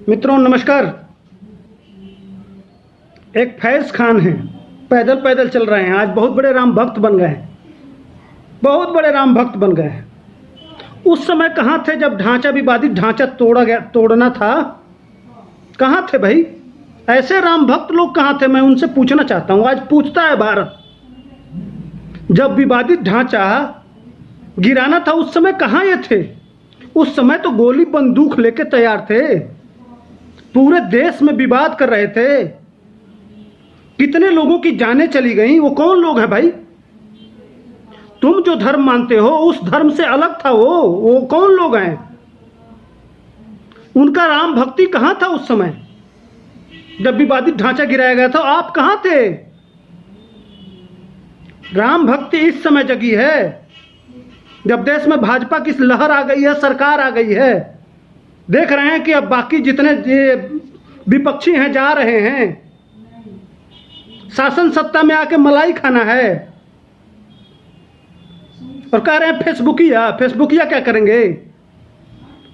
मित्रों नमस्कार। एक फैज़ खान हैं, पैदल पैदल चल रहे हैं, आज बहुत बड़े राम भक्त बन गए हैं, बहुत बड़े राम भक्त बन गए हैं। उस समय कहाँ थे जब ढांचा विवादित ढांचा तोड़ना था? कहाँ थे भाई? ऐसे राम भक्त लोग कहाँ थे? मैं उनसे पूछना चाहता हूँ, आज पूछता है भारत। जब विवादित ढांचा गिराना था उस समय कहाँ ये थे? उस समय तो गोली बंदूक लेके तैयार थे, पूरे देश में विवाद कर रहे थे, कितने लोगों की जानें चली गई। वो कौन लोग हैं भाई? तुम जो धर्म मानते हो उस धर्म से अलग था वो कौन लोग हैं? उनका राम भक्ति कहाँ था उस समय जब विवादित ढांचा गिराया गया था? आप कहाँ थे? राम भक्ति इस समय जगी है जब देश में भाजपा की लहर आ गई है, सरकार आ गई है। देख रहे हैं कि अब बाकी जितने विपक्षी हैं जा रहे हैं, शासन सत्ता में आके मलाई खाना है और कह रहे हैं फेसबुकिया क्या करेंगे?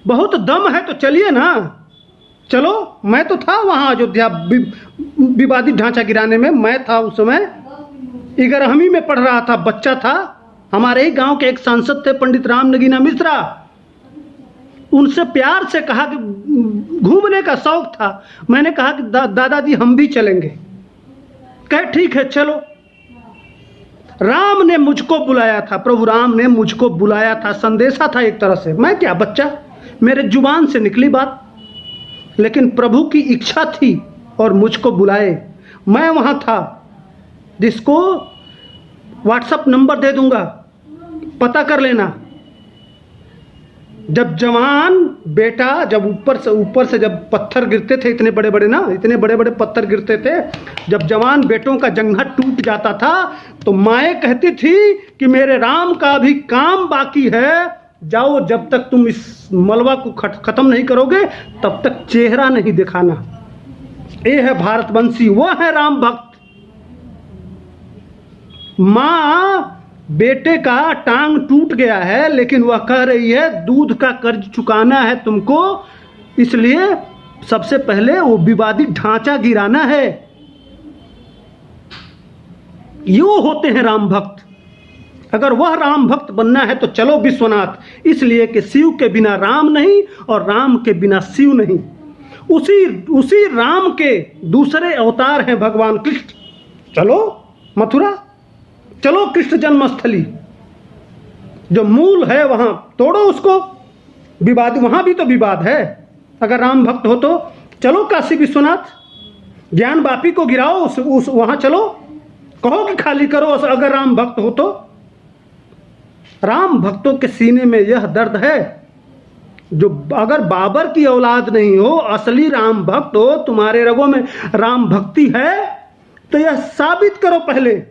बहुत दम है तो चलिए ना, चलो। मैं तो था वहाँ अयोध्या विवादित ढांचा गिराने में, मैं था उस समय 11वीं में पढ़ रहा था, बच्चा था। हमारे ही गांव के एक सांसद थे पंडित राम नगीना मिश्रा, उनसे प्यार से कहा कि घूमने का शौक था, मैंने कहा कि दादाजी हम भी चलेंगे। कहे ठीक है चलो। राम ने मुझको बुलाया था, प्रभु राम ने मुझको बुलाया था, संदेशा था एक तरह से। मैं क्या बच्चा, मेरे जुबान से निकली बात, लेकिन प्रभु की इच्छा थी और मुझको बुलाए। मैं वहाँ था, जिसको व्हाट्सएप नंबर दे दूंगा, पता कर लेना। जब जवान बेटा, जब ऊपर से जब पत्थर गिरते थे, इतने बड़े बड़े पत्थर गिरते थे, जब जवान बेटों का जंघा टूट जाता था तो माएँ कहती थी कि मेरे राम का अभी काम बाकी है, जाओ, जब तक तुम इस मलबा को खत्म नहीं करोगे तब तक चेहरा नहीं दिखाना। ये है भारतवंशी, वो है राम भक्त। माँ बेटे का टांग टूट गया है लेकिन वह कह रही है दूध का कर्ज चुकाना है तुमको, इसलिए सबसे पहले वो विवादित ढांचा गिराना है। यो होते हैं राम भक्त। अगर वह राम भक्त बनना है तो चलो विश्वनाथ, इसलिए कि शिव के बिना राम नहीं और राम के बिना शिव नहीं। उसी राम के दूसरे अवतार हैं भगवान कृष्ण। चलो मथुरा, चलो कृष्ण जन्मस्थली, जो मूल है वहां तोड़ो उसको। विवाद वहां भी तो विवाद है। अगर राम भक्त हो तो चलो काशी विश्वनाथ, ज्ञान वापी को गिराओ, उस वहां चलो, कहो कि खाली करो अगर राम भक्त हो तो। राम भक्तों के सीने में यह दर्द है, जो अगर बाबर की औलाद नहीं हो, असली राम भक्त हो, तुम्हारे रगों में राम भक्ति है तो यह साबित करो पहले।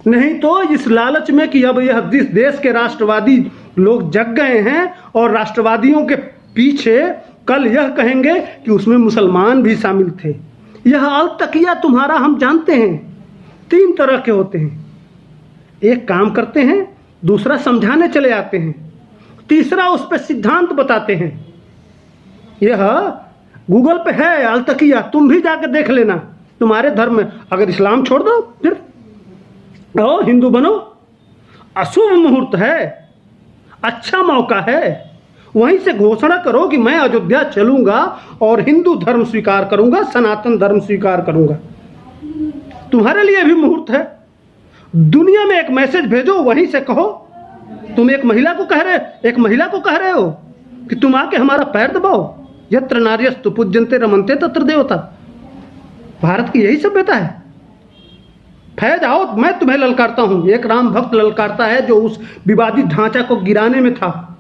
नहीं तो इस लालच में कि अब यह देश के राष्ट्रवादी लोग जग गए हैं और राष्ट्रवादियों के पीछे कल यह कहेंगे कि उसमें मुसलमान भी शामिल थे। यह अलतकिया तुम्हारा हम जानते हैं 3 तरह के होते हैं। एक काम करते हैं, दूसरा समझाने चले आते हैं, तीसरा उस पर सिद्धांत बताते हैं। यह गूगल पे है अलतकिया, तुम भी जाकर देख लेना। तुम्हारे धर्म में अगर इस्लाम छोड़ दो फिर और हिंदू बनो, अशुभ मुहूर्त है, अच्छा मौका है, वहीं से घोषणा करो कि मैं अयोध्या चलूंगा और हिंदू धर्म स्वीकार करूंगा, सनातन धर्म स्वीकार करूंगा। तुम्हारे लिए भी मुहूर्त है। दुनिया में एक मैसेज भेजो, वहीं से कहो। तुम एक महिला को कह रहे हो कि तुम आके हमारा पैर दबाओ। यत्र नार्यस्तु पूज्यन्ते रमन्ते तत्र देवता। भारत की यही सभ्यता है। फैज आओ, मैं तुम्हें ललकारता हूं। एक राम भक्त ललकारता है जो उस विवादित ढांचा को गिराने में था।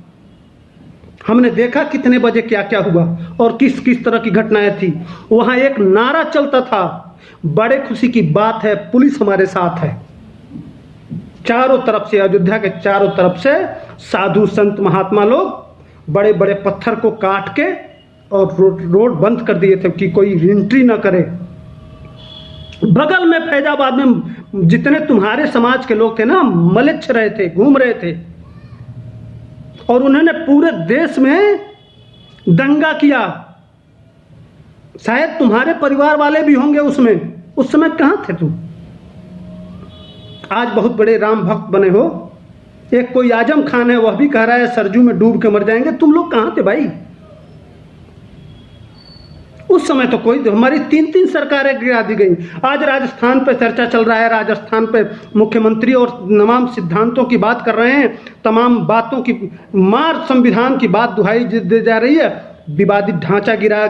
हमने देखा कितने बजे क्या क्या हुआ और किस किस तरह की घटनाएं थी। वहां एक नारा चलता था, बड़े खुशी की बात है पुलिस हमारे साथ है। चारों तरफ से, अयोध्या के चारों तरफ से साधु संत महात्मा लोग बड़े बड़े पत्थर को काट के और रोड बंद कर दिए थे कि कोई एंट्री ना करे। बगल में फैजाबाद में जितने तुम्हारे समाज के लोग थे ना, मलेच्छ रहे थे, घूम रहे थे, और उन्होंने पूरे देश में दंगा किया, शायद तुम्हारे परिवार वाले भी होंगे उसमें, उस समय कहाँ थे तुम? आज बहुत बड़े राम भक्त बने हो। एक कोई आजम खान है, वह भी कह रहा है सरजू में डूब के मर जाएंगे। तुम लोग कहाँ थे भाई? उस समय तो कोई, हमारी 3-3 सरकारें गिरा दी गई। आज राजस्थान पे चर्चा चल रहा है, राजस्थान पे मुख्यमंत्री और तमाम सिद्धांतों की बात कर रहे हैं, तमाम बातों की मार संविधान की बात दुहाई दे जा रही है। विवादित ढांचा गिराया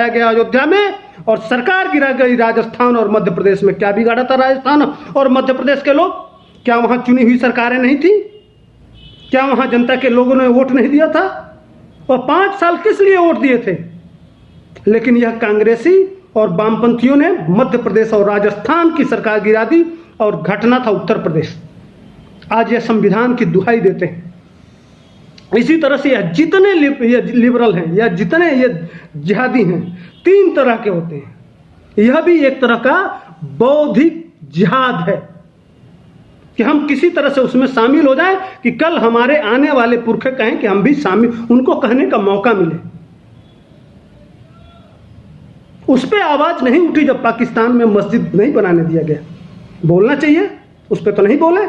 गया अयोध्या में, और सरकार गिरा गई राजस्थान और मध्य प्रदेश में। क्या बिगाड़ा था राजस्थान और मध्य प्रदेश के लोग? क्या वहां चुनी हुई सरकारें नहीं थी? क्या वहां जनता के लोगों ने वोट नहीं दिया था? और 5 साल किस लिए वोट दिए थे? लेकिन यह कांग्रेसी और वामपंथियों ने मध्य प्रदेश और राजस्थान की सरकार गिरा दी, और घटना था उत्तर प्रदेश। आज यह संविधान की दुहाई देते हैं। इसी तरह से यह जितने लिबरल हैं या जितने ये जिहादी हैं, 3 तरह के होते हैं। यह भी एक तरह का बौद्धिक जिहाद है कि हम किसी तरह से उसमें शामिल हो जाएं कि कल हमारे आने वाले पुरखे कहें कि हम भी शामिल, उनको कहने का मौका मिले। उस पर आवाज नहीं उठी जब पाकिस्तान में मस्जिद नहीं बनाने दिया गया। बोलना चाहिए, उस पर तो नहीं बोले।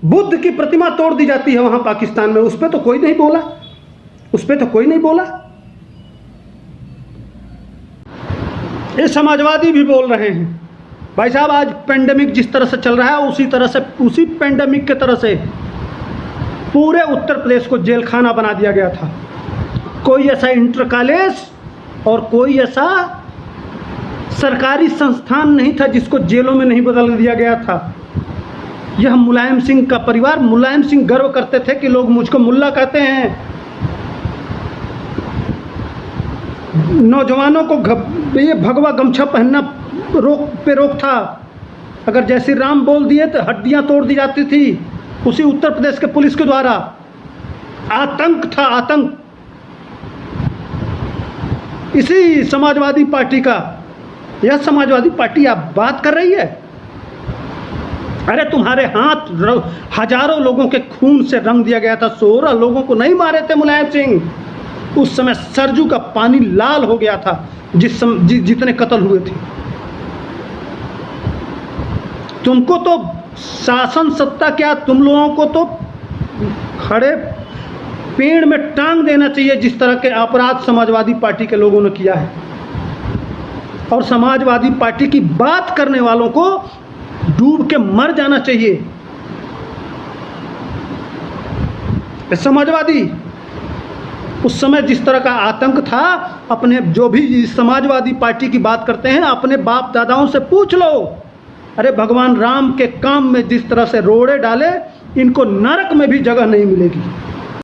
बुद्ध की प्रतिमा तोड़ दी जाती है वहां पाकिस्तान में, उस पर तो कोई नहीं बोला, उस पर तो कोई नहीं बोला। ये समाजवादी भी बोल रहे हैं भाई साहब, आज पेंडेमिक जिस तरह से चल रहा है उसी तरह से, उसी पेंडेमिक के तरह से पूरे उत्तर प्रदेश को जेल खाना बना दिया गया था। कोई ऐसा इंटर कॉलेज और कोई ऐसा सरकारी संस्थान नहीं था जिसको जेलों में नहीं बदल दिया गया था। यह मुलायम सिंह का परिवार, मुलायम सिंह गर्व करते थे कि लोग मुझको मुल्ला कहते हैं। नौजवानों को ये भगवा गमछा पहनना रोक था। अगर जय श्री राम बोल दिए तो हड्डियां तोड़ दी जाती थी उसी उत्तर प्रदेश के पुलिस के द्वारा। आतंक था, आतंक। इसी समाजवादी पार्टी का, यह समाजवादी पार्टी आप बात कर रही है। अरे तुम्हारे हाथ हजारों लोगों के खून से रंग दिया गया था। 16 लोगों को नहीं मारे थे मुलायम सिंह। उस समय सरजू का पानी लाल हो गया था जितने कत्ल हुए थे। तुमको तो शासन सत्ता क्या, तुम लोगों को तो खड़े पेड़ में टांग देना चाहिए जिस तरह के अपराध समाजवादी पार्टी के लोगों ने किया है। और समाजवादी पार्टी की बात करने वालों को डूब के मर जाना चाहिए। समाजवादी उस समय जिस तरह का आतंक था, अपने जो भी समाजवादी पार्टी की बात करते हैं अपने बाप दादाओं से पूछ लो। अरे भगवान राम के काम में जिस तरह से रोड़े डाले, इनको नरक में भी जगह नहीं मिलेगी।